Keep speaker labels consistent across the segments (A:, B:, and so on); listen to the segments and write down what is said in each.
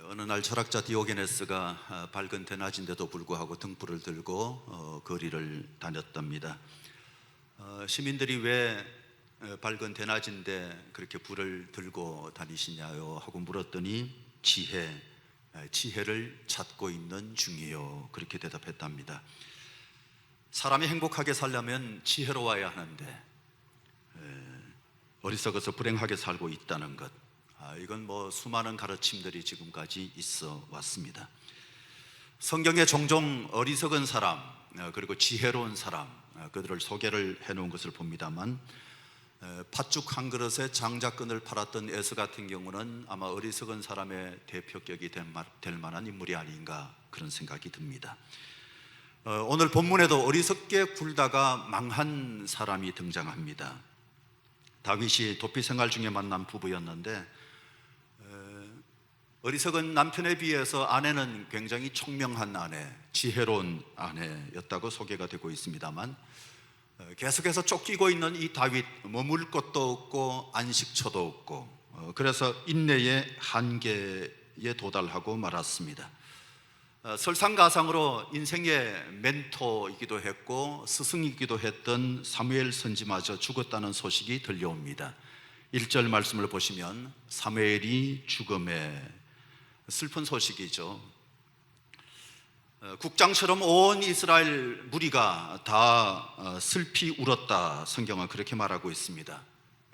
A: 어느 날 철학자 디오게네스가 밝은 대낮인데도 불구하고 등불을 들고 거리를 다녔답니다. 시민들이 왜 밝은 대낮인데 그렇게 불을 들고 다니시냐요 하고 물었더니 지혜를 찾고 있는 중이요, 그렇게 대답했답니다. 사람이 행복하게 살려면 지혜로워야 하는데 어리석어서 불행하게 살고 있다는 것, 이건 수많은 가르침들이 지금까지 있어 왔습니다. 성경에 종종 어리석은 사람 그리고 지혜로운 사람, 그들을 소개를 해놓은 것을 봅니다만, 팥죽 한 그릇에 장작끈을 팔았던 에서 같은 경우는 아마 어리석은 사람의 대표격이 될 만한 인물이 아닌가, 그런 생각이 듭니다. 오늘 본문에도 어리석게 굴다가 망한 사람이 등장합니다. 다윗이 도피 생활 중에 만난 부부였는데 어리석은 남편에 비해서 아내는 굉장히 총명한 아내, 지혜로운 아내였다고 소개가 되고 있습니다만, 계속해서 쫓기고 있는 이 다윗, 머물 곳도 없고 안식처도 없고, 그래서 인내의 한계에 도달하고 말았습니다. 설상가상으로 인생의 멘토이기도 했고 스승이기도 했던 사무엘 선지마저 죽었다는 소식이 들려옵니다. 1절 말씀을 보시면 사무엘이 죽음에, 슬픈 소식이죠. 국장처럼 온 이스라엘 무리가 다 슬피 울었다, 성경은 그렇게 말하고 있습니다.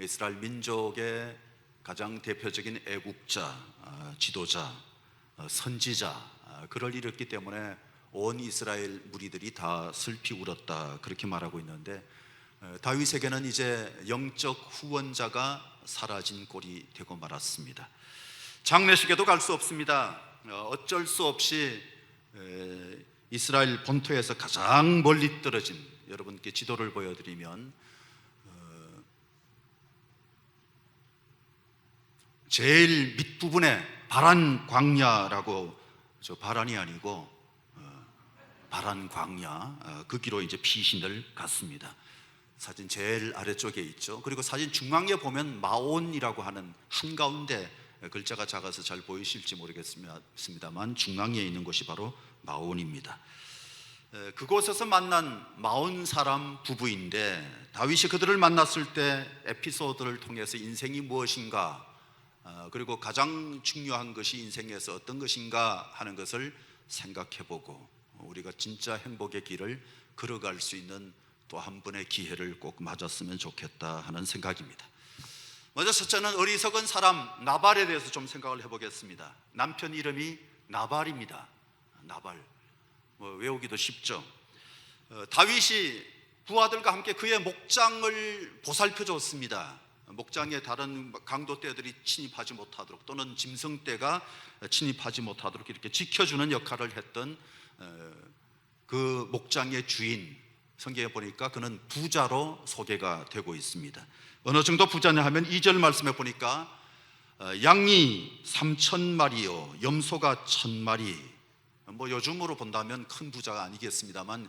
A: 이스라엘 민족의 가장 대표적인 애국자, 지도자, 선지자, 그를 잃었기 때문에 온 이스라엘 무리들이 다 슬피 울었다, 그렇게 말하고 있는데, 다윗에게는 이제 영적 후원자가 사라진 꼴이 되고 말았습니다. 장례식에도 갈 수 없습니다. 어쩔 수 없이 이스라엘 본토에서 가장 멀리 떨어진, 여러분께 지도를 보여드리면 제일 밑부분에 바란 광야라고, 저 바란이 아니고 바란 광야, 거기로 이제 피신을 갔습니다. 사진 제일 아래쪽에 있죠. 그리고 사진 중앙에 보면 마온이라고 하는, 한가운데 글자가 작아서 잘 보이실지 모르겠습니다만 중앙에 있는 곳이 바로 마온입니다. 그곳에서 만난 마온 사람 부부인데, 다윗이 그들을 만났을 때 에피소드를 통해서 인생이 무엇인가, 그리고 가장 중요한 것이 인생에서 어떤 것인가 하는 것을 생각해보고 우리가 진짜 행복의 길을 걸어갈 수 있는 또 한 번의 기회를 꼭 맞았으면 좋겠다 하는 생각입니다. 먼저 첫째는 어리석은 사람 나발에 대해서 좀 생각을 해보겠습니다. 남편 이름이 나발입니다. 나발, 외우기도 쉽죠. 다윗이 부하들과 함께 그의 목장을 보살펴 줬습니다. 목장에 다른 강도떼들이 침입하지 못하도록, 또는 짐승떼가 침입하지 못하도록 이렇게 지켜주는 역할을 했던 그 목장의 주인, 성경에 보니까 그는 부자로 소개가 되고 있습니다. 어느 정도 부자냐 하면 2절 말씀에 보니까 양이 3,000마리요 염소가 1,000마리, 요즘으로 본다면 큰 부자가 아니겠습니다만,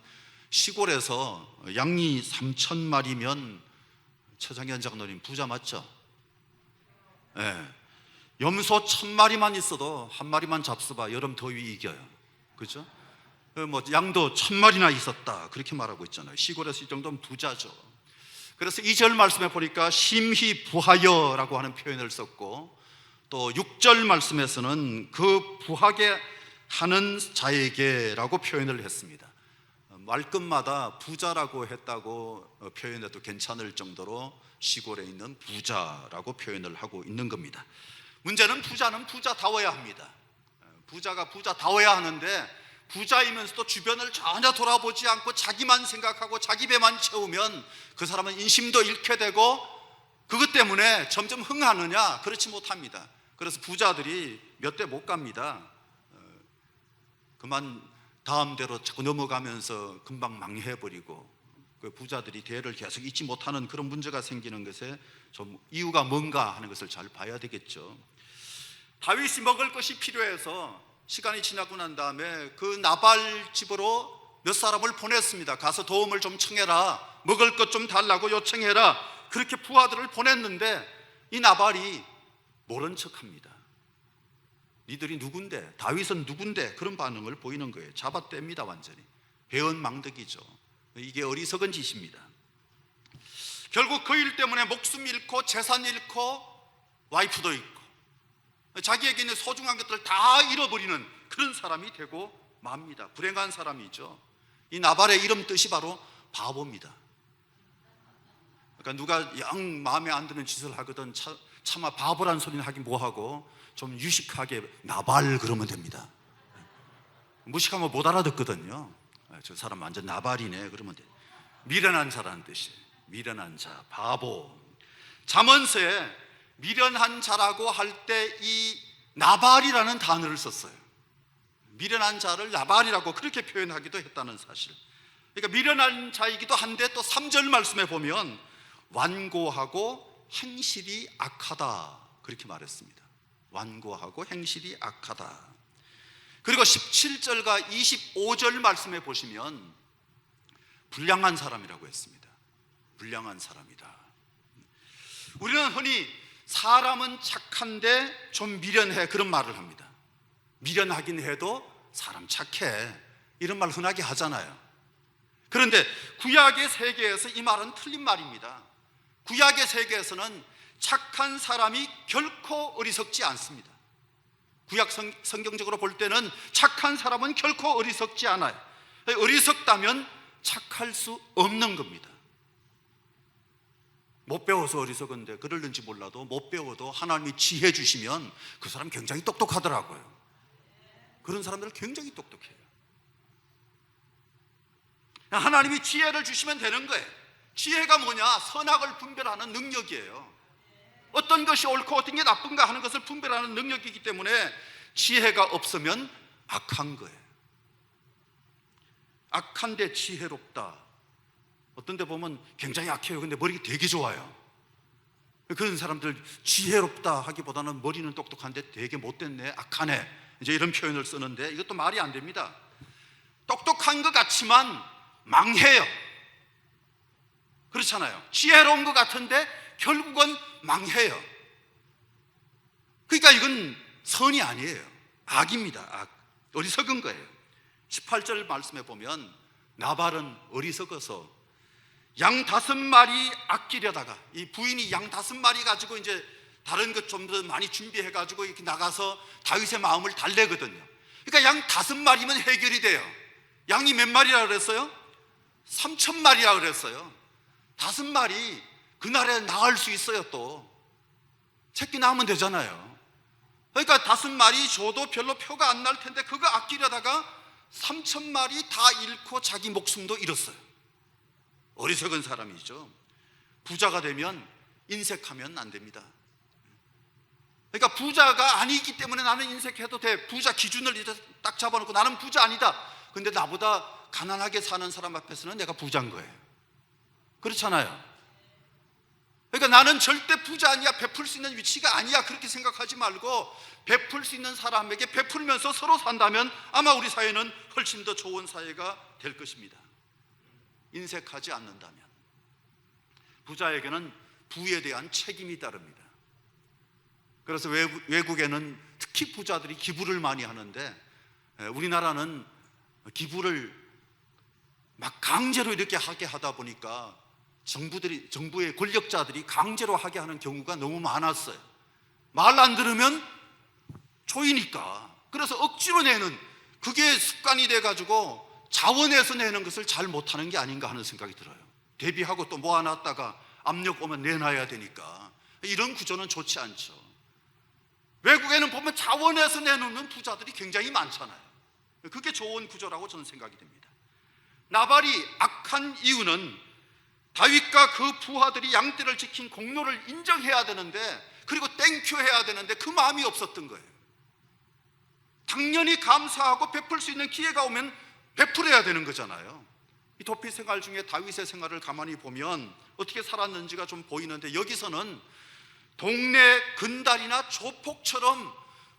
A: 시골에서 양이 3,000마리면 최장현 장로님 부자 맞죠? 네. 염소 1,000마리만 있어도 한 마리만 잡숴봐 여름 더위 이겨요. 그렇죠? 양도 1,000마리나 있었다, 그렇게 말하고 있잖아요. 시골에서 이 정도면 부자죠. 그래서 2절 말씀에 보니까 심히 부하여 라고 하는 표현을 썼고, 또 6절 말씀에서는 그 부하게 하는 자에게 라고 표현을 했습니다. 말끝마다 부자라고 했다고 표현해도 괜찮을 정도로 시골에 있는 부자라고 표현을 하고 있는 겁니다. 문제는 부자는 부자다워야 합니다. 부자가 부자다워야 하는데, 부자이면서도 주변을 전혀 돌아보지 않고 자기만 생각하고 자기 배만 채우면 그 사람은 인심도 잃게 되고, 그것 때문에 점점 흥하느냐? 그렇지 못합니다. 그래서 부자들이 몇 대 못 갑니다. 그만 다음 대로 자꾸 넘어가면서 금방 망해버리고, 그 부자들이 대를 계속 잊지 못하는 그런 문제가 생기는 것에 좀 이유가 뭔가 하는 것을 잘 봐야 되겠죠. 다윗이 먹을 것이 필요해서 시간이 지나고 난 다음에 그 나발 집으로 몇 사람을 보냈습니다. 가서 도움을 좀 청해라, 먹을 것 좀 달라고 요청해라, 그렇게 부하들을 보냈는데 이 나발이 모른 척합니다. 니들이 누군데? 다윗은 누군데? 그런 반응을 보이는 거예요. 잡아뗍니다. 완전히 배은망덕이죠. 이게 어리석은 짓입니다. 결국 그 일 때문에 목숨 잃고 재산 잃고 와이프도 잃고 자기에게 있는 소중한 것들을 다 잃어버리는 그런 사람이 되고 맙니다. 불행한 사람이죠. 이 나발의 이름 뜻이 바로 바보입니다. 그러니까 누가 영 마음에 안 드는 짓을 하거든 차마 바보란 소리는 하긴 뭐하고 좀 유식하게 나발 그러면 됩니다. 무식하면 못 알아듣거든요. 저 사람 완전 나발이네 그러면 돼. 미련한 자라는 뜻이에요. 미련한 자, 바보. 잠언서에 미련한 자라고 할 때 이 나발이라는 단어를 썼어요. 미련한 자를 나발이라고 그렇게 표현하기도 했다는 사실. 그러니까 미련한 자이기도 한데 또 3절 말씀에 보면 완고하고 행실이 악하다 그렇게 말했습니다. 완고하고 행실이 악하다. 그리고 17절과 25절 말씀에 보시면 불량한 사람이라고 했습니다. 불량한 사람이다. 우리는 흔히 사람은 착한데 좀 미련해 그런 말을 합니다. 미련하긴 해도 사람 착해 이런 말 흔하게 하잖아요. 그런데 구약의 세계에서 이 말은 틀린 말입니다. 구약의 세계에서는 착한 사람이 결코 어리석지 않습니다. 구약 성경적으로 볼 때는 착한 사람은 결코 어리석지 않아요. 어리석다면 착할 수 없는 겁니다. 못 배워서 어리석은데 그럴는지 몰라도 못 배워도 하나님이 지혜 주시면 그 사람 굉장히 똑똑하더라고요. 그런 사람들은 굉장히 똑똑해요. 하나님이 지혜를 주시면 되는 거예요. 지혜가 뭐냐? 선악을 분별하는 능력이에요. 어떤 것이 옳고 어떤 게 나쁜가 하는 것을 분별하는 능력이기 때문에 지혜가 없으면 악한 거예요. 악한데 지혜롭다. 어떤 데 보면 굉장히 악해요. 근데 머리가 되게 좋아요. 그런 사람들 지혜롭다 하기보다는 머리는 똑똑한데 되게 못됐네, 악하네, 이제 이런 표현을 쓰는데 이것도 말이 안 됩니다. 똑똑한 것 같지만 망해요. 그렇잖아요. 지혜로운 것 같은데 결국은 망해요. 그러니까 이건 선이 아니에요. 악입니다. 악. 어리석은 거예요. 18절 말씀에 보면 나발은 어리석어서 양 5마리 아끼려다가 이 부인이 양 5마리 가지고 이제 다른 것 좀 더 많이 준비해 가지고 이렇게 나가서 다윗의 마음을 달래거든요. 그러니까 양 5마리면 해결이 돼요. 양이 몇 마리라 그랬어요? 3,000마리라 그랬어요. 5마리 그날에 나갈 수 있어요. 또 새끼 낳으면 되잖아요. 그러니까 5마리 줘도 별로 표가 안 날 텐데 그거 아끼려다가 3,000마리 다 잃고 자기 목숨도 잃었어요. 어리석은 사람이죠. 부자가 되면 인색하면 안 됩니다. 그러니까 부자가 아니기 때문에 나는 인색해도 돼. 부자 기준을 이제 딱 잡아놓고 나는 부자 아니다. 근데 나보다 가난하게 사는 사람 앞에서는 내가 부자인 거예요. 그렇잖아요. 그러니까 나는 절대 부자 아니야, 베풀 수 있는 위치가 아니야, 그렇게 생각하지 말고 베풀 수 있는 사람에게 베풀면서 서로 산다면 아마 우리 사회는 훨씬 더 좋은 사회가 될 것입니다. 인색하지 않는다면. 부자에게는 부에 대한 책임이 따릅니다. 그래서 외국에는 특히 부자들이 기부를 많이 하는데 우리나라는 기부를 막 강제로 이렇게 하게 하다 보니까 정부의 권력자들이 강제로 하게 하는 경우가 너무 많았어요. 말 안 들으면 조이니까. 그래서 억지로 내는, 그게 습관이 돼가지고 자원해서 내는 것을 잘 못하는 게 아닌가 하는 생각이 들어요. 대비하고 또 모아놨다가 압력 오면 내놔야 되니까. 이런 구조는 좋지 않죠. 외국에는 보면 자원해서 내놓는 부자들이 굉장히 많잖아요. 그게 좋은 구조라고 저는 생각이 됩니다. 나발이 악한 이유는 다윗과 그 부하들이 양떼를 지킨 공로를 인정해야 되는데, 그리고 땡큐 해야 되는데 그 마음이 없었던 거예요. 당연히 감사하고 베풀 수 있는 기회가 오면 베풀어야 되는 거잖아요. 이 도피 생활 중에 다윗의 생활을 가만히 보면 어떻게 살았는지가 좀 보이는데, 여기서는 동네 근달이나 조폭처럼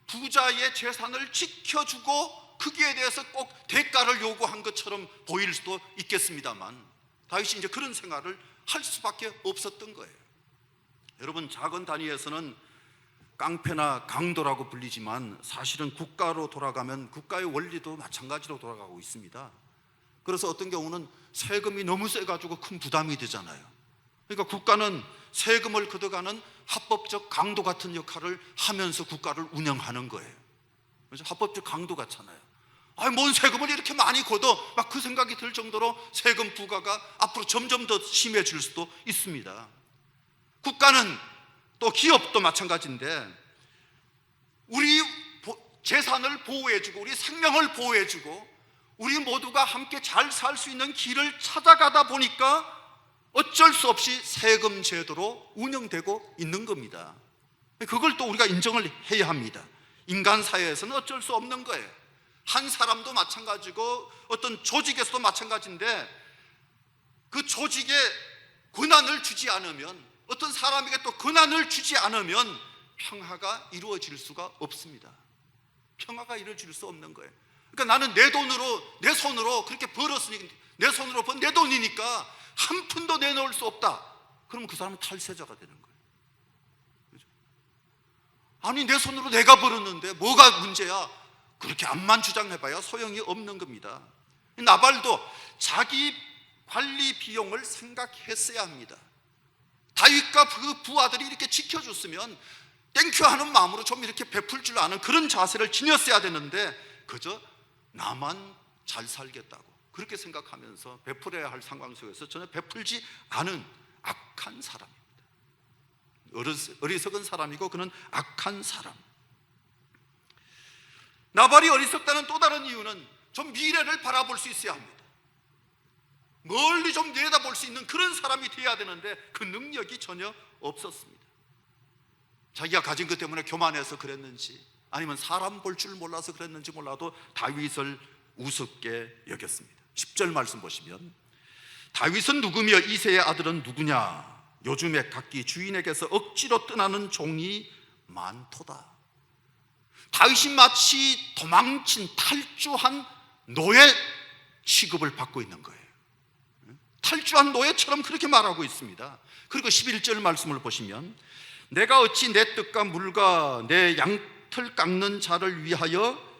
A: 부자의 재산을 지켜주고 거기에 대해서 꼭 대가를 요구한 것처럼 보일 수도 있겠습니다만, 다윗이 이제 그런 생활을 할 수밖에 없었던 거예요. 여러분, 작은 단위에서는 깡패나 강도라고 불리지만 사실은 국가로 돌아가면 국가의 원리도 마찬가지로 돌아가고 있습니다. 그래서 어떤 경우는 세금이 너무 세가지고 큰 부담이 되잖아요. 그러니까 국가는 세금을 걷어가는 합법적 강도 같은 역할을 하면서 국가를 운영하는 거예요. 그래서 합법적 강도 같잖아요. 뭔 세금을 이렇게 많이 걷어, 막 그 생각이 들 정도로 세금 부과가 앞으로 점점 더 심해질 수도 있습니다. 국가는 또 기업도 마찬가지인데 우리 재산을 보호해주고 우리 생명을 보호해주고 우리 모두가 함께 잘 살 수 있는 길을 찾아가다 보니까 어쩔 수 없이 세금 제도로 운영되고 있는 겁니다. 그걸 또 우리가 인정을 해야 합니다. 인간 사회에서는 어쩔 수 없는 거예요. 한 사람도 마찬가지고 어떤 조직에서도 마찬가지인데 그 조직에 권한을 주지 않으면, 어떤 사람에게 또 권한을 주지 않으면 평화가 이루어질 수가 없습니다. 평화가 이루어질 수 없는 거예요. 그러니까 나는 내 돈으로, 내 손으로 그렇게 벌었으니, 내 손으로 번 내 돈이니까 한 푼도 내놓을 수 없다. 그러면 그 사람은 탈세자가 되는 거예요. 그렇죠? 아니, 내 손으로 내가 벌었는데 뭐가 문제야? 그렇게 암만 주장해봐야 소용이 없는 겁니다. 나발도 자기 관리 비용을 생각했어야 합니다. 다윗과 그 부하들이 이렇게 지켜줬으면 땡큐 하는 마음으로 좀 이렇게 베풀 줄 아는 그런 자세를 지녔어야 되는데 그저 나만 잘 살겠다고 그렇게 생각하면서 베풀어야 할 상황 속에서 전혀 베풀지 않은 악한 사람입니다. 어리석은 사람이고 그는 악한 사람. 나발이 어리석다는 또 다른 이유는 좀 미래를 바라볼 수 있어야 합니다. 멀리 좀 내다볼 수 있는 그런 사람이 되어야 되는데 그 능력이 전혀 없었습니다. 자기가 가진 것 때문에 교만해서 그랬는지 아니면 사람 볼 줄 몰라서 그랬는지 몰라도 다윗을 우습게 여겼습니다. 10절 말씀 보시면 다윗은 누구며 이새의 아들은 누구냐? 요즘에 각기 주인에게서 억지로 떠나는 종이 많도다. 다윗이 마치 도망친 탈주한 노예 취급을 받고 있는 거예요. 탈주한 노예처럼 그렇게 말하고 있습니다. 그리고 11절 말씀을 보시면 내가 어찌 내 뜻과 물과 내 양털 깎는 자를 위하여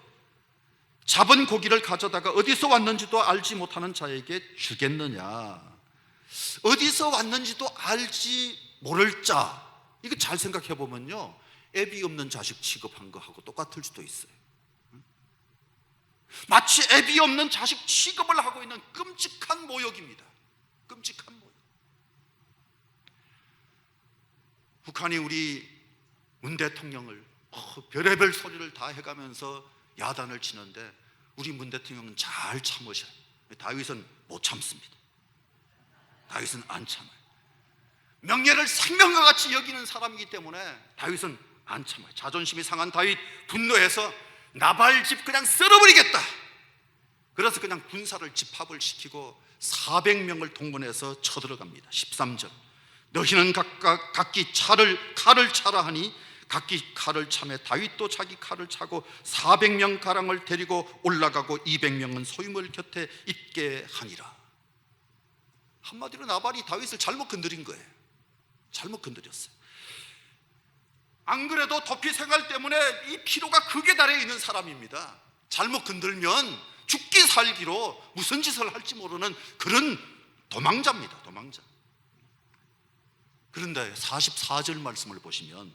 A: 잡은 고기를 가져다가 어디서 왔는지도 알지 못하는 자에게 주겠느냐? 어디서 왔는지도 알지 모를 자, 이거 잘 생각해 보면요, 애비 없는 자식 취급한 거하고 똑같을 수도 있어요. 마치 애비 없는 자식 취급을 하고 있는 끔찍한 모욕입니다. 끔찍한 모욕. 북한이 우리 문 대통령을 별의별 소리를 다 해가면서 야단을 치는데 우리 문 대통령은 잘 참으셔요. 다윗은 못 참습니다. 다윗은 안 참아요. 명예를 생명과 같이 여기는 사람이기 때문에 다윗은 안 참아요. 자존심이 상한 다윗 분노해서 나발 집 그냥 썰어버리겠다. 그래서 그냥 군사를 집합을 시키고 400명을 동원해서 쳐들어갑니다. 13절 너희는 각각 각기 칼을 차라 하니 각기 칼을 차매 다윗도 자기 칼을 차고 400명 가량을 데리고 올라가고 200명은 소유물 곁에 있게 하니라. 한마디로 나발이 다윗을 잘못 건드린 거예요. 잘못 건드렸어요. 안 그래도 도피 생활 때문에 이 피로가 극에 달해 있는 사람입니다. 잘못 건들면 죽기 살기로 무슨 짓을 할지 모르는 그런 도망자입니다. 도망자. 그런데 44절 말씀을 보시면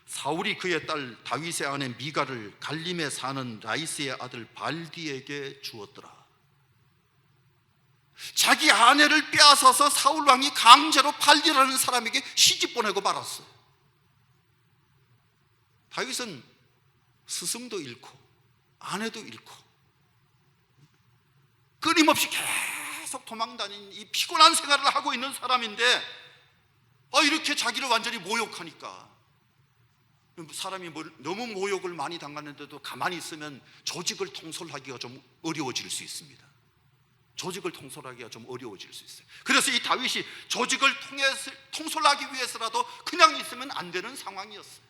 A: 사울이 그의 딸 다윗의 아내 미가를 갈림에 사는 라이스의 아들 발디에게 주었더라. 자기 아내를 빼앗아서 사울 왕이 강제로 발디라는 사람에게 시집 보내고 말았어요. 다윗은 스승도 잃고 아내도 잃고 끊임없이 계속 도망다니는 이 피곤한 생활을 하고 있는 사람인데 이렇게 자기를 완전히 모욕하니까 사람이 너무 모욕을 많이 당하는데도 가만히 있으면 조직을 통솔하기가 좀 어려워질 수 있습니다. 조직을 통솔하기가 좀 어려워질 수 있어요. 그래서 이 다윗이 조직을 통솔하기 위해서라도 그냥 있으면 안 되는 상황이었어요.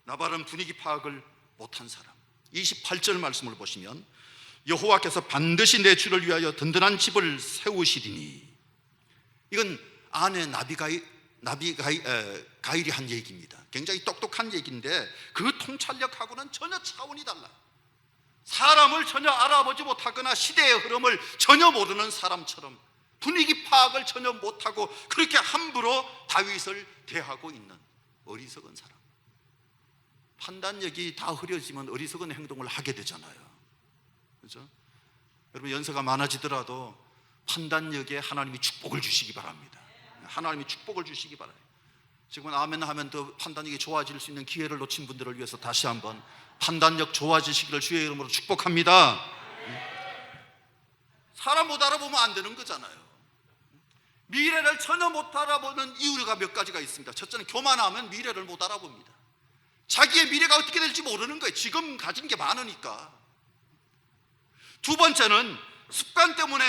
A: 나발은 분위기 파악을 못한 사람. 28절 말씀을 보시면 여호와께서 반드시 내 주를 위하여 든든한 집을 세우시리니, 이건 아내 나비가의 가일이 한 얘기입니다. 굉장히 똑똑한 얘기인데 그 통찰력하고는 전혀 차원이 달라요. 사람을 전혀 알아보지 못하거나 시대의 흐름을 전혀 모르는 사람처럼 분위기 파악을 전혀 못하고 그렇게 함부로 다윗을 대하고 있는 어리석은 사람. 판단력이 다 흐려지면 어리석은 행동을 하게 되잖아요. 그렇죠? 여러분, 연세가 많아지더라도 판단력에 하나님이 축복을 주시기 바랍니다. 하나님이 축복을 주시기 바라요. 지금 아멘 하면 더 판단력이 좋아질 수 있는 기회를 놓친 분들을 위해서 다시 한번 판단력 좋아지시기를 주의 이름으로 축복합니다. 사람 못 알아보면 안 되는 거잖아요. 미래를 전혀 못 알아보는 이유가 몇 가지가 있습니다. 첫째는 교만하면 미래를 못 알아봅니다. 자기의 미래가 어떻게 될지 모르는 거예요. 지금 가진 게 많으니까. 두 번째는 습관 때문에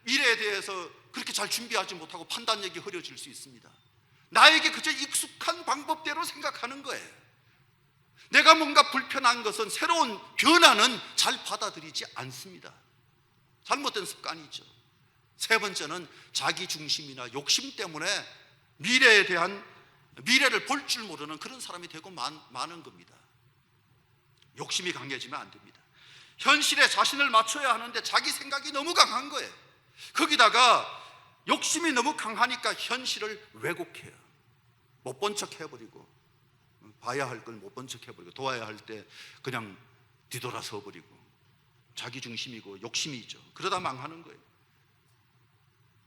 A: 미래에 대해서 그렇게 잘 준비하지 못하고 판단력이 흐려질 수 있습니다. 나에게 그저 익숙한 방법대로 생각하는 거예요. 내가 뭔가 불편한 것은, 새로운 변화는 잘 받아들이지 않습니다. 잘못된 습관이죠. 세 번째는 자기 중심이나 욕심 때문에 미래를 볼 줄 모르는 그런 사람이 되고 많은 겁니다. 욕심이 강해지면 안 됩니다. 현실에 자신을 맞춰야 하는데 자기 생각이 너무 강한 거예요. 거기다가 욕심이 너무 강하니까 현실을 왜곡해요. 못 본 척 해버리고, 봐야 할 걸 못 본 척 해버리고, 도와야 할 때 그냥 뒤돌아서 버리고, 자기 중심이고 욕심이 있죠. 그러다 망하는 거예요.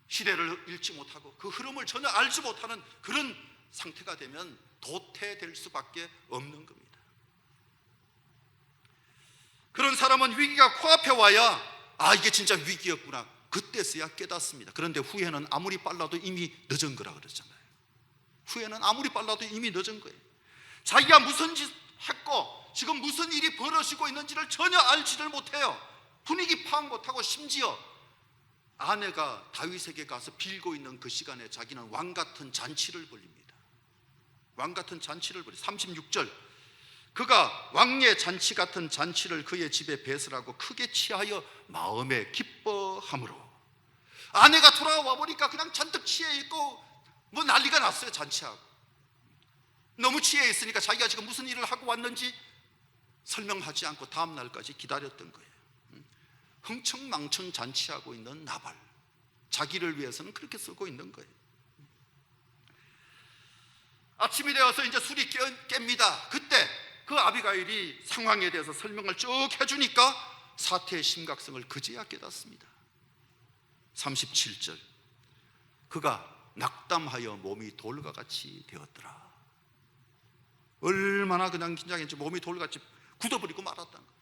A: 시대를 읽지 못하고 그 흐름을 전혀 알지 못하는 그런 상태가 되면 도태될 수밖에 없는 겁니다. 그런 사람은 위기가 코앞에 와야 이게 진짜 위기였구나, 그때서야 깨닫습니다. 그런데 후회는 아무리 빨라도 이미 늦은 거라 그러잖아요. 후회는 아무리 빨라도 이미 늦은 거예요. 자기가 무슨 짓 했고 지금 무슨 일이 벌어지고 있는지를 전혀 알지를 못해요. 분위기 파악 못하고 심지어 아내가 다윗에게 가서 빌고 있는 그 시간에 자기는 왕같은 잔치를 벌립니다. 왕같은 잔치를 벌려. 36절, 그가 왕의 잔치 같은 잔치를 그의 집에 배설하고 크게 취하여 마음에 기뻐함으로. 아내가 돌아와 보니까 그냥 잔뜩 취해 있고 뭐 난리가 났어요. 잔치하고 너무 취해 있으니까 자기가 지금 무슨 일을 하고 왔는지 설명하지 않고 다음 날까지 기다렸던 거예요. 흥청망청 잔치하고 있는 나발, 자기를 위해서는 그렇게 쓰고 있는 거예요. 아침이 되어서 이제 술이 깹니다. 그때 그 아비가일이 상황에 대해서 설명을 쭉 해주니까 사태의 심각성을 그제야 깨닫습니다. 37절, 그가 낙담하여 몸이 돌과 같이 되었더라. 얼마나 그냥 긴장했지, 몸이 돌같이 굳어버리고 말았다는 거예요.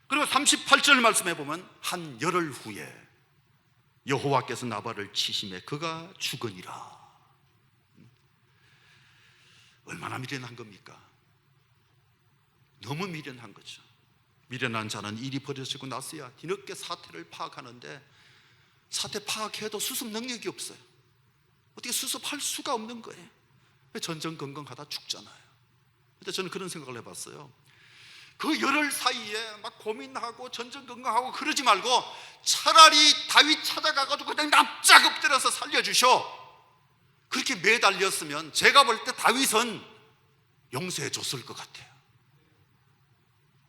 A: 그리고 38절 말씀해 보면 한 열흘 후에 여호와께서 나발을 치심에 그가 죽으니라. 얼마나 미련한 겁니까? 너무 미련한 거죠. 미련한 자는 일이 벌어지고 나서야 뒤늦게 사태를 파악하는데, 사태 파악해도 수습 능력이 없어요. 어떻게 수습할 수가 없는 거예요. 전전긍긍하다 죽잖아요. 근데 저는 그런 생각을 해봤어요. 그 열흘 사이에 막 고민하고 전전긍긍하고 그러지 말고 차라리 다윗 찾아가가지고 그냥 납작 엎드려서 살려주셔. 그렇게 매달렸으면 제가 볼 때 다윗은 용서해 줬을 것 같아요.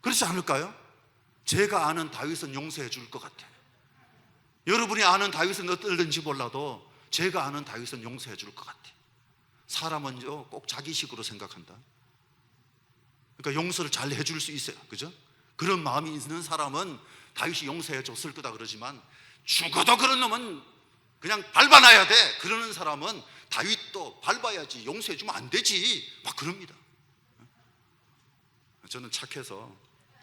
A: 그렇지 않을까요? 제가 아는 다윗은 용서해 줄 것 같아요. 여러분이 아는 다윗은 어떨는지 몰라도 제가 아는 다윗은 용서해 줄 것 같아요. 사람은요 꼭 자기식으로 생각한다. 그러니까 용서를 잘 해줄 수 있어요. 그죠? 그런 마음이 있는 사람은 다윗이 용서해 줬을 거다 그러지만, 죽어도 그런 놈은 그냥 밟아놔야 돼 그러는 사람은 다윗도 밟아야지, 용서해 주면 안 되지, 막 그럽니다. 저는 착해서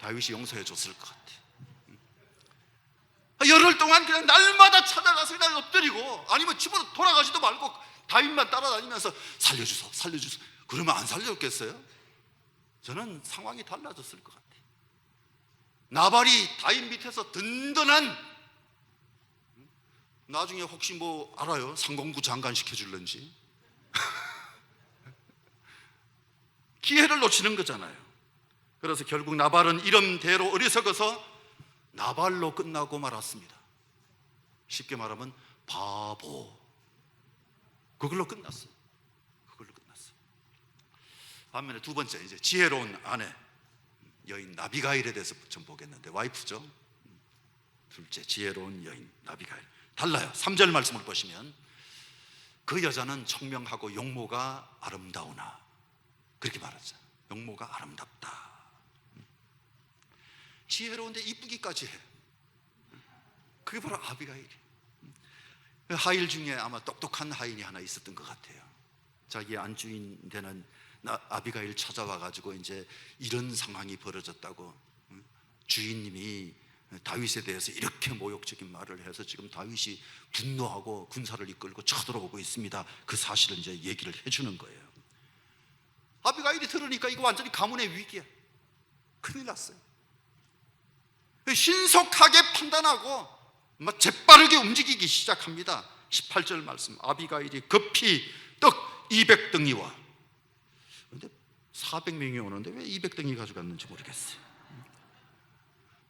A: 다윗이 용서해 줬을 것 같아요. 열흘 동안 그냥 날마다 찾아가서 그냥 엎드리고, 아니면 집으로 돌아가지도 말고 다윗만 따라다니면서 살려주소 살려주소, 그러면 안 살려줬겠어요? 저는 상황이 달라졌을 것 같아요. 나발이 다윗 밑에서 든든한, 나중에 혹시 뭐 알아요? 상공부 장관 시켜줄런지. 기회를 놓치는 거잖아요. 그래서 결국 나발은 이름대로 어리석어서 나발로 끝나고 말았습니다. 쉽게 말하면 바보, 그걸로 끝났어요. 그걸로 끝났어요. 반면에 두 번째, 이제 지혜로운 아내, 여인 나비가일에 대해서 좀 보겠는데, 와이프죠. 둘째, 지혜로운 여인 나비가일. 달라요. 3절 말씀을 보시면 그 여자는 청명하고 용모가 아름다우나, 그렇게 말하죠. 용모가 아름답다. 지혜로운데 이쁘기까지 해. 그게 바로 아비가일이에요. 하인 중에 아마 똑똑한 하인이 하나 있었던 것 같아요. 자기 안주인 되는 아비가일 찾아와 가지고 이제 이런 상황이 벌어졌다고, 주인님이 다윗에 대해서 이렇게 모욕적인 말을 해서 지금 다윗이 분노하고 군사를 이끌고 쳐들어오고 있습니다. 그 사실을 이제 얘기를 해주는 거예요. 아비가일이 들으니까 이거 완전히 가문의 위기야. 큰일 났어요. 신속하게 판단하고 막 재빠르게 움직이기 시작합니다. 18절 말씀, 아비가일이 급히 떡 200덩이와, 그런데 400명이 오는데 왜 200덩이 가져갔는지 모르겠어요.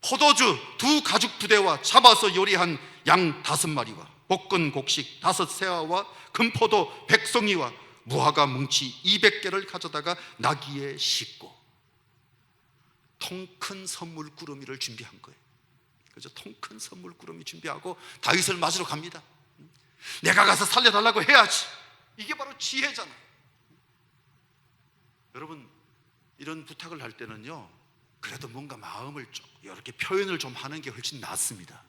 A: 포도주 2 가죽 부대와 잡아서 요리한 양 5마리와 볶은 곡식 5세아와 금포도 100송이와 무화과 뭉치 200개를 가져다가 나귀에 싣고 통 큰 선물 꾸러미를 준비한 거예요. 그래서 통 큰 선물 꾸러미 준비하고 다윗을 맞으러 갑니다. 내가 가서 살려달라고 해야지. 이게 바로 지혜잖아. 여러분, 이런 부탁을 할 때는요, 그래도 뭔가 마음을 좀 이렇게 표현을 좀 하는 게 훨씬 낫습니다.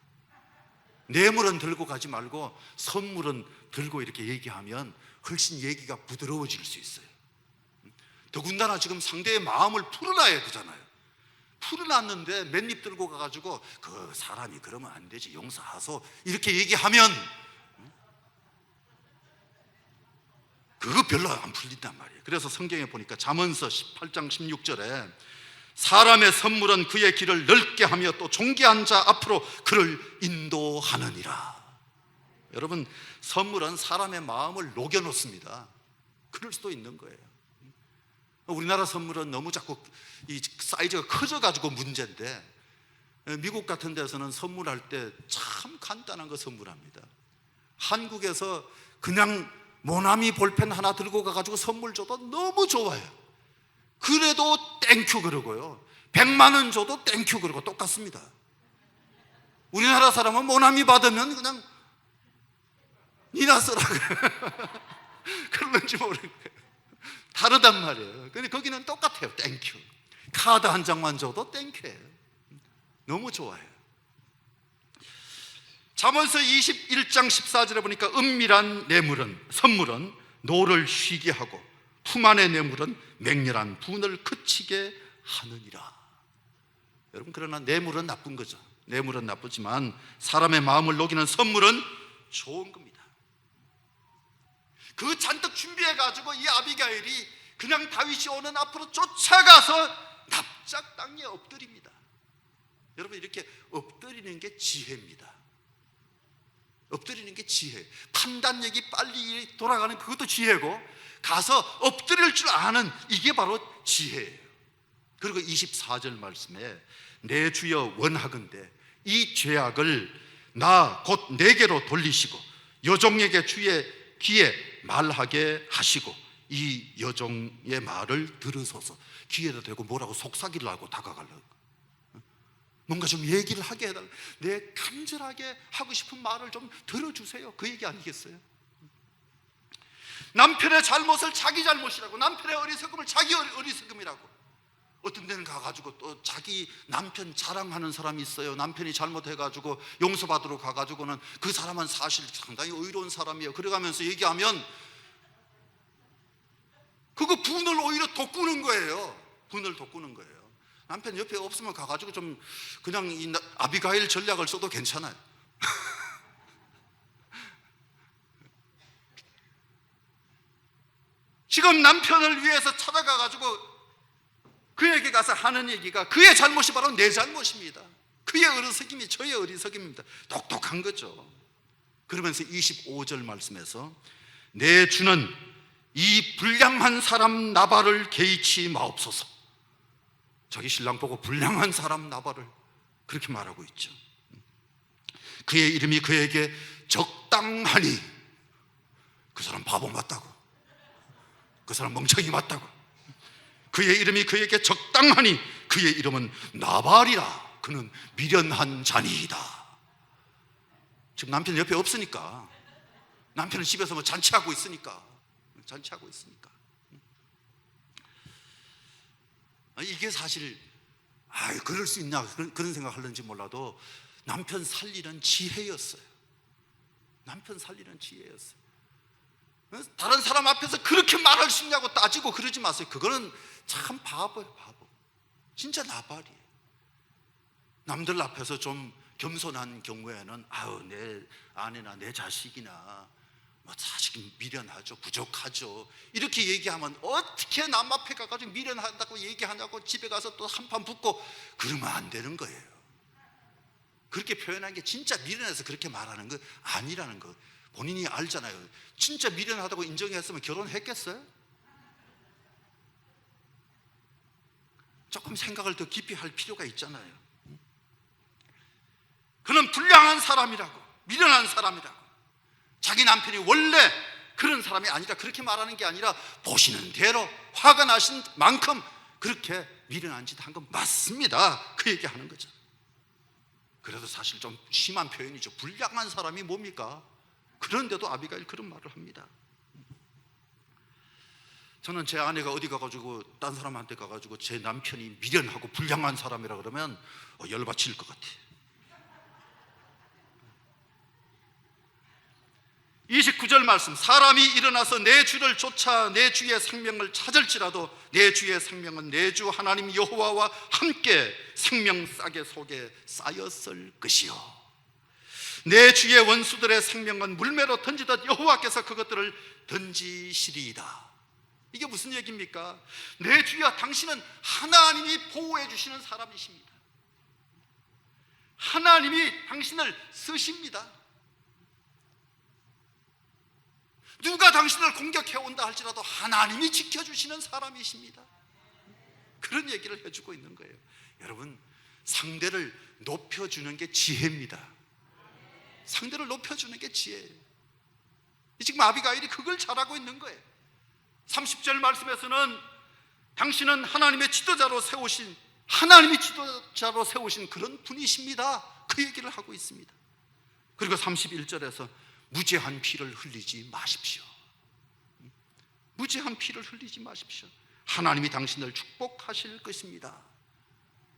A: 뇌물은 들고 가지 말고 선물은 들고 이렇게 얘기하면 훨씬 얘기가 부드러워질 수 있어요. 더군다나 지금 상대의 마음을 풀어놔야 되잖아요. 풀어놨는데 맨입 들고 가가지고 그 사람이 그러면 안 되지, 용서하소, 이렇게 얘기하면 그거 별로 안 풀린단 말이에요. 그래서 성경에 보니까 잠언서 18장 16절에 사람의 선물은 그의 길을 넓게 하며 또 존귀한 자 앞으로 그를 인도하느니라. 여러분, 선물은 사람의 마음을 녹여놓습니다. 그럴 수도 있는 거예요. 우리나라 선물은 너무 자꾸 이 사이즈가 커져가지고 문제인데, 미국 같은 데서는 선물할 때 참 간단한 거 선물합니다. 한국에서 그냥 모나미 볼펜 하나 들고 가가지고 선물 줘도 너무 좋아요. 그래도 땡큐 그러고요, 100만 원 줘도 땡큐 그러고 똑같습니다. 우리나라 사람은 모나미 받으면 그냥 니나 써라 그러는지 모르겠어요. 다르단 말이에요. 근데 거기는 똑같아요. 땡큐. 카드 한 장만 줘도 땡큐예요. 너무 좋아요. 잠언서 21장 14절에 보니까 은밀한 뇌물은, 선물은 노를 쉬게 하고 품 안의 뇌물은 맹렬한 분을 그치게 하느니라. 여러분, 그러나 뇌물은 나쁜 거죠. 뇌물은 나쁘지만 사람의 마음을 녹이는 선물은 좋은 겁니다. 그 잔뜩 준비해가지고 이 아비가일이 그냥 다윗이 오는 앞으로 쫓아가서 납작 땅에 엎드립니다. 여러분, 이렇게 엎드리는 게 지혜입니다. 엎드리는 게 지혜. 판단력이 빨리 돌아가는 그것도 지혜고, 가서 엎드릴 줄 아는 이게 바로 지혜예요. 그리고 24절 말씀에 내 주여 원하건대 이 죄악을 나 곧 내게로 돌리시고 여종에게 주의 귀에 말하게 하시고 이 여종의 말을 들으소서. 귀에다 대고 뭐라고 속삭이를 하고 다가가려고, 뭔가 좀 얘기를 하게 해달라. 내 간절하게 하고 싶은 말을 좀 들어주세요, 그 얘기 아니겠어요? 남편의 잘못을 자기 잘못이라고, 남편의 어리석음을 자기 어리석음이라고. 어떤 데는 가가지고 또 자기 남편 자랑하는 사람이 있어요. 남편이 잘못해가지고 용서받으러 가가지고는 그 사람은 사실 상당히 의로운 사람이에요. 그래가면서 얘기하면 그거 분을 오히려 돋구는 거예요. 분을 돋구는 거예요. 남편 옆에 없으면 가가지고 좀 그냥 이 아비가일 전략을 써도 괜찮아요. 지금 남편을 위해서 찾아가가지고 그에게 가서 하는 얘기가 그의 잘못이 바로 내 잘못입니다. 그의 어리석임이 저의 어리석임입니다. 똑똑한 거죠. 그러면서 25절 말씀에서 내 주는 이 불량한 사람 나발을 개의치 마옵소서. 자기 신랑 보고 불량한 사람 나발을 그렇게 말하고 있죠. 그의 이름이 그에게 적당하니 그 사람 바보 맞다고, 그 사람 멍청이 맞다고, 그의 이름이 그에게 적당하니 그의 이름은 나발이라, 그는 미련한 자니이다. 지금 남편 옆에 없으니까, 남편은 집에서 뭐 잔치하고 있으니까. 이게 사실 그럴 수 있나 그런 생각하는지 몰라도 남편 살리는 지혜였어요. 다른 사람 앞에서 그렇게 말할 수 있냐고 따지고 그러지 마세요. 그거는 참 바보예요, 바보. 진짜 나발이에요. 남들 앞에서 좀 겸손한 경우에는 내 아내나 내 자식이나 자식이 미련하죠, 부족하죠, 이렇게 얘기하면 어떻게 남 앞에 가가지고 미련하다고 얘기하냐고 집에 가서 또 한판 붙고 그러면 안 되는 거예요. 그렇게 표현한 게 진짜 미련해서 그렇게 말하는 거 아니라는 거 본인이 알잖아요. 진짜 미련하다고 인정했으면 결혼했겠어요? 조금 생각을 더 깊이 할 필요가 있잖아요. 그는 불량한 사람이라고, 미련한 사람이라고, 자기 남편이 원래 그런 사람이 아니라 그렇게 말하는 게 아니라 보시는 대로 화가 나신 만큼 그렇게 미련한 짓 한 건 맞습니다, 그 얘기하는 거죠. 그래도 사실 좀 심한 표현이죠. 불량한 사람이 뭡니까? 그런데도 아비가일 그런 말을 합니다. 저는 제 아내가 어디 가가지고 딴 사람한테 가가지고 제 남편이 미련하고 불량한 사람이라 그러면 열받칠 것 같아요. 29절 말씀, 사람이 일어나서 내 주를 쫓아 내 주의 생명을 찾을지라도 내 주의 생명은 내 주 하나님 여호와와 함께 생명 싸개 속에 쌓였을 것이요, 내 주의 원수들의 생명은 물매로 던지듯 여호와께서 그것들을 던지시리이다. 이게 무슨 얘기입니까? 내 주여, 당신은 하나님이 보호해 주시는 사람이십니다. 하나님이 당신을 쓰십니다. 누가 당신을 공격해 온다 할지라도 하나님이 지켜주시는 사람이십니다. 그런 얘기를 해주고 있는 거예요. 여러분, 상대를 높여주는 게 지혜입니다. 상대를 높여주는 게 지혜예요. 지금 아비가일이 그걸 잘하고 있는 거예요. 30절 말씀에서는 당신은 하나님이 지도자로 세우신 그런 분이십니다, 그 얘기를 하고 있습니다. 그리고 31절에서 무죄한 피를 흘리지 마십시오. 무죄한 피를 흘리지 마십시오. 하나님이 당신을 축복하실 것입니다.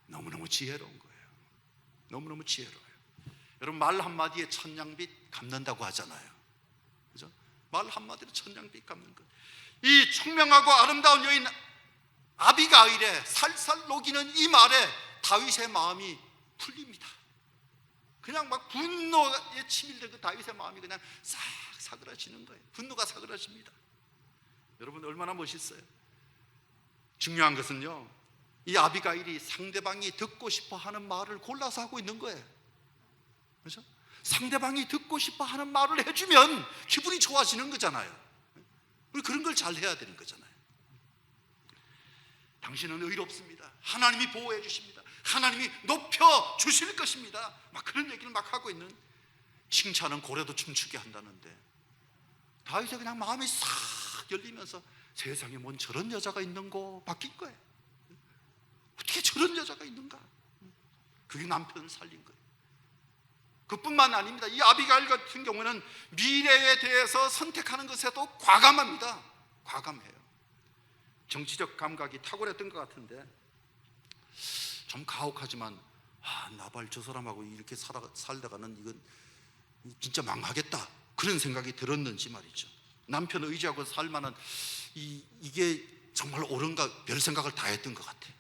A: 너무너무 지혜로운 거예요. 너무너무 지혜로워요. 여러분, 말 한마디에 천냥빚 갚는다고 하잖아요. 그죠? 말 한마디로 천냥빚 갚는 것. 이 총명하고 아름다운 여인 아비가일의 살살 녹이는 이 말에 다윗의 마음이 풀립니다. 그냥 막 분노에 치밀된 그 다윗의 마음이 그냥 싹 사그라지는 거예요. 분노가 사그라집니다. 여러분, 얼마나 멋있어요. 중요한 것은요, 이 아비가일이 상대방이 듣고 싶어 하는 말을 골라서 하고 있는 거예요. 그렇죠? 상대방이 듣고 싶어 하는 말을 해주면 기분이 좋아지는 거잖아요. 우리 그런 걸 잘 해야 되는 거잖아요. 당신은 의롭습니다. 하나님이 보호해 주십니다. 하나님이 높여 주실 것입니다. 막 그런 얘기를 막 하고 있는, 칭찬은 고래도 춤추게 한다는데 다윗이 그냥 마음이 싹 열리면서 세상에 뭔 저런 여자가 있는고 바뀐 거예요. 어떻게 저런 여자가 있는가? 그게 남편을 살린 거예요. 그뿐만 아닙니다. 이 아비가일 같은 경우는 미래에 대해서 선택하는 것에도 과감합니다. 과감해요. 정치적 감각이 탁월했던 것 같은데 좀 가혹하지만 나발 저 사람하고 이렇게 살다가는 이건 진짜 망하겠다, 그런 생각이 들었는지 말이죠. 남편 의지하고 살만한 이게 정말 옳은가, 별 생각을 다 했던 것 같아요.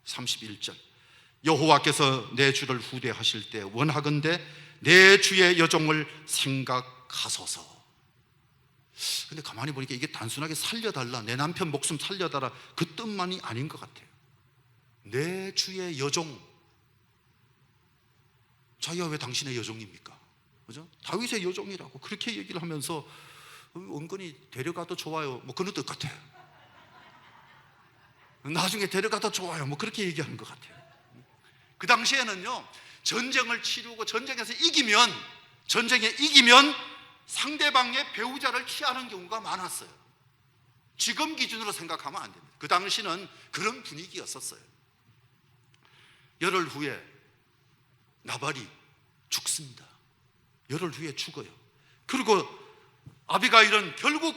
A: 31절, 여호와께서 내 주를 후대하실 때 원하건대 내 주의 여종을 생각하소서. 근데 가만히 보니까 이게 단순하게 살려달라, 내 남편 목숨 살려달라, 그 뜻만이 아닌 것 같아요. 내 주의 여종, 자기가 왜 당신의 여종입니까? 그죠? 다윗의 여종이라고 그렇게 얘기를 하면서 은근히 데려가도 좋아요, 뭐 그런 뜻 같아요. 나중에 데려가도 좋아요, 뭐 그렇게 얘기하는 것 같아요. 그 당시에는요, 전쟁을 치르고 전쟁에 이기면 상대방의 배우자를 취하는 경우가 많았어요. 지금 기준으로 생각하면 안 됩니다. 그 당시는 그런 분위기였었어요. 열흘 후에 나발이 죽습니다. 열흘 후에 죽어요. 그리고 아비가일은 결국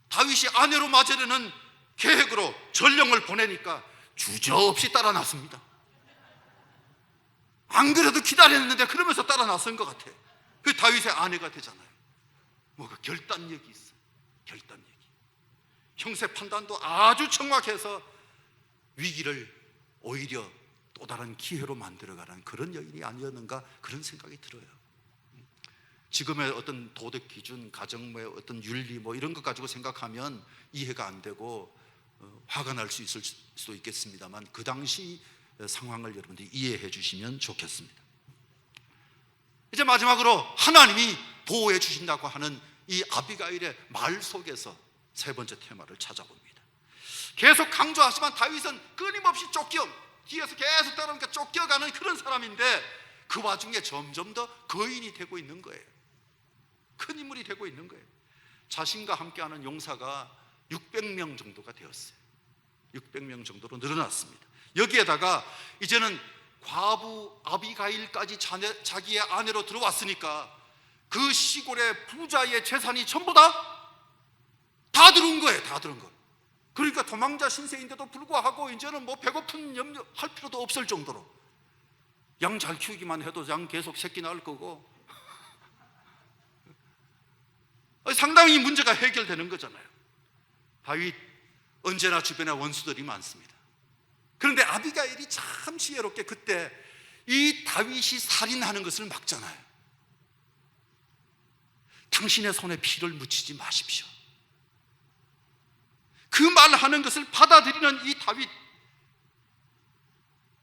A: 다윗이 아내로 맞으려는 계획으로 전령을 보내니까 주저없이 따라 나섭니다. 안 그래도 기다렸는데 그러면서 따라 나선 것 같아. 그 다윗의 아내가 되잖아요. 뭐가 결단력이 있어. 결단력이. 형세 판단도 아주 정확해서 위기를 오히려 또 다른 기회로 만들어가는 그런 여인이 아니었는가, 그런 생각이 들어요. 지금의 어떤 도덕 기준, 가정의 어떤 윤리 이런 것 가지고 생각하면 이해가 안 되고 화가 날 수 있을 수도 있겠습니다만, 그 당시 상황을 여러분들이 이해해 주시면 좋겠습니다. 이제 마지막으로 하나님이 보호해 주신다고 하는 이 아비가일의 말 속에서 세 번째 테마를 찾아봅니다. 계속 강조하지만 다윗은 끊임없이 뒤에서 계속 따라오니까 쫓겨가는 그런 사람인데, 그 와중에 점점 더 거인이 되고 있는 거예요. 큰 인물이 되고 있는 거예요. 자신과 함께하는 용사가 600명 정도가 되었어요. 600명 정도로 늘어났습니다. 여기에다가 이제는 과부 아비가일까지 자기의 아내로 들어왔으니까 그 시골의 부자의 재산이 전부 다 들은 거예요. 다 들은 거. 그러니까 도망자 신세인데도 불구하고 이제는 배고픈 염려할 필요도 없을 정도로, 양 잘 키우기만 해도 양 계속 새끼 낳을 거고 상당히 문제가 해결되는 거잖아요. 다윗 언제나 주변에 원수들이 많습니다. 그런데 아비가일이 참 지혜롭게 그때 이 다윗이 살인하는 것을 막잖아요. 당신의 손에 피를 묻히지 마십시오. 그 말하는 것을 받아들이는 이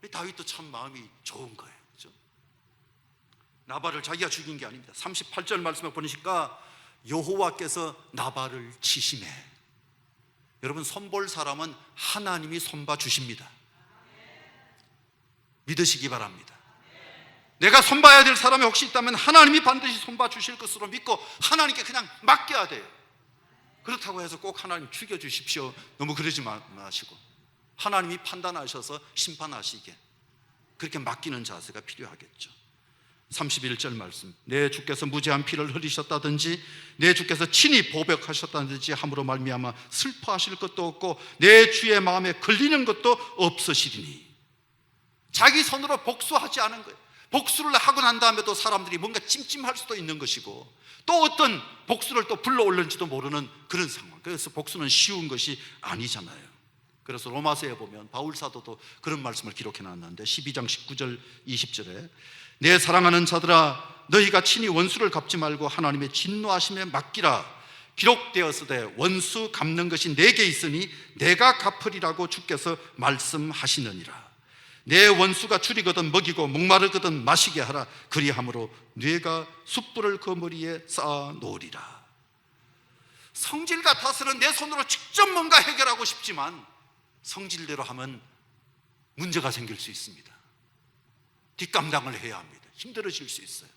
A: 다윗도 참 마음이 좋은 거예요. 그렇죠? 나발을 자기가 죽인 게 아닙니다. 38절 말씀에 보니까 여호와께서 나발을 치시매. 여러분, 손볼 사람은 하나님이 손봐 주십니다. 믿으시기 바랍니다. 내가 손봐야 될 사람이 혹시 있다면 하나님이 반드시 손봐 주실 것으로 믿고 하나님께 그냥 맡겨야 돼요. 그렇다고 해서 꼭 하나님 죽여주십시오, 너무 그러지 마시고 하나님이 판단하셔서 심판하시게 그렇게 맡기는 자세가 필요하겠죠. 31절 말씀, 내 주께서 무죄한 피를 흘리셨다든지 내 주께서 친히 보복하셨다든지 함으로 말미암아 슬퍼하실 것도 없고 내 주의 마음에 걸리는 것도 없으시리니. 자기 손으로 복수하지 않은 거예요. 복수를 하고 난 다음에도 사람들이 뭔가 찜찜할 수도 있는 것이고, 또 어떤 복수를 또 불러올는지도 모르는 그런 상황. 그래서 복수는 쉬운 것이 아니잖아요. 그래서 로마서에 보면 바울 사도도 그런 말씀을 기록해 놨는데 12장 19절 20절에 내 사랑하는 자들아, 너희가 친히 원수를 갚지 말고 하나님의 진노하심에 맡기라. 기록되었으되 원수 갚는 것이 내게 있으니 내가 갚으리라고 주께서 말씀하시느니라. 내 원수가 줄이거든 먹이고 목마르거든 마시게 하라. 그리함으로 뇌가 숯불을 그 머리에 쌓아 놓으리라. 성질 같아서는 내 손으로 직접 뭔가 해결하고 싶지만 성질대로 하면 문제가 생길 수 있습니다. 뒷감당을 해야 합니다. 힘들어질 수 있어요.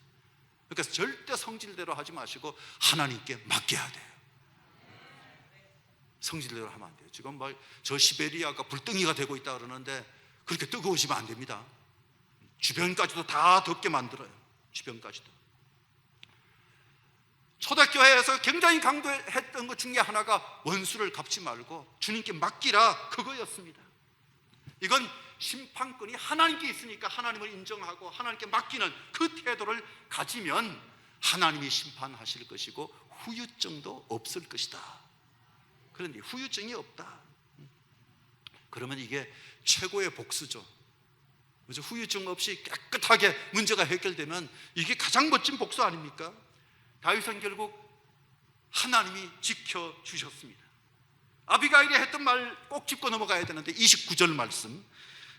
A: 그러니까 절대 성질대로 하지 마시고 하나님께 맡겨야 돼요. 성질대로 하면 안 돼요. 지금 저 시베리아가 불덩이가 되고 있다 그러는데 그렇게 뜨거우시면 안 됩니다. 주변까지도 다 덥게 만들어요. 주변까지도. 초대교회에서 굉장히 강조했던 것 중에 하나가 원수를 갚지 말고 주님께 맡기라, 그거였습니다. 이건 심판권이 하나님께 있으니까 하나님을 인정하고 하나님께 맡기는 그 태도를 가지면 하나님이 심판하실 것이고 후유증도 없을 것이다. 그런데 후유증이 없다. 그러면 이게 최고의 복수죠. 그렇죠? 후유증 없이 깨끗하게 문제가 해결되면 이게 가장 멋진 복수 아닙니까? 다윗은 결국 하나님이 지켜주셨습니다. 아비가일이 했던 말 꼭 짚고 넘어가야 되는데 29절 말씀,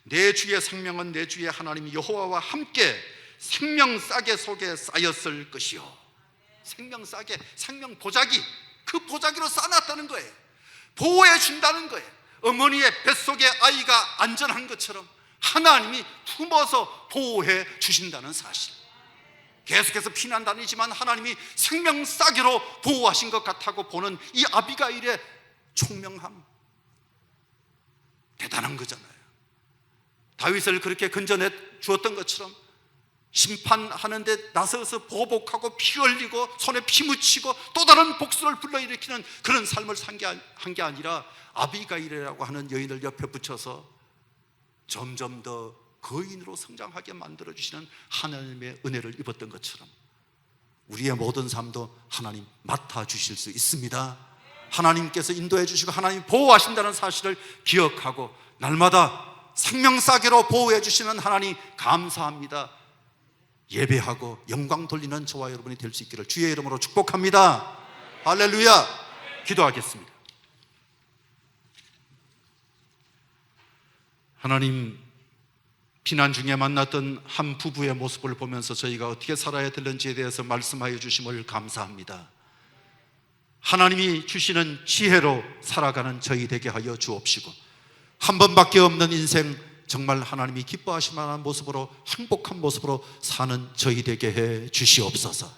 A: 내 주의 생명은 내 주의 하나님 여호와와 함께 생명싸개 속에 쌓였을 것이요. 생명싸개, 생명 보자기, 그 보자기로 쌓아놨다는 거예요. 보호해 준다는 거예요. 어머니의 뱃속에 아이가 안전한 것처럼 하나님이 품어서 보호해 주신다는 사실. 계속해서 피난 다니지만 하나님이 생명싸개로 보호하신 것 같다고 보는 이 아비가일의 총명함, 대단한 거잖아요. 다윗을 그렇게 건져내 주었던 것처럼 심판하는데 나서서 보복하고 피 흘리고 손에 피 묻히고 또 다른 복수를 불러일으키는 그런 삶을 산 게 아니라 아비가일이라고 하는 여인을 옆에 붙여서 점점 더 거인으로 성장하게 만들어주시는 하나님의 은혜를 입었던 것처럼 우리의 모든 삶도 하나님 맡아주실 수 있습니다. 하나님께서 인도해 주시고 하나님 보호하신다는 사실을 기억하고 날마다 생명싸개로 보호해 주시는 하나님 감사합니다. 예배하고 영광 돌리는 저와 여러분이 될 수 있기를 주의 이름으로 축복합니다. 할렐루야. 기도하겠습니다. 하나님, 피난 중에 만났던 한 부부의 모습을 보면서 저희가 어떻게 살아야 되는지에 대해서 말씀하여 주심을 감사합니다. 하나님이 주시는 지혜로 살아가는 저희 되게 하여 주옵시고 한 번밖에 없는 인생 정말 하나님이 기뻐하실 만한 모습으로 행복한 모습으로 사는 저희 되게 해 주시옵소서.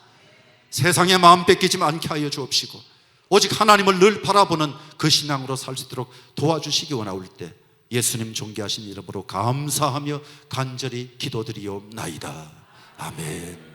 A: 세상에 마음 뺏기지 않게 하여 주옵시고 오직 하나님을 늘 바라보는 그 신앙으로 살 수 있도록 도와주시기 원하올 때 예수님 존귀하신 이름으로 감사하며 간절히 기도드리옵나이다. 아멘.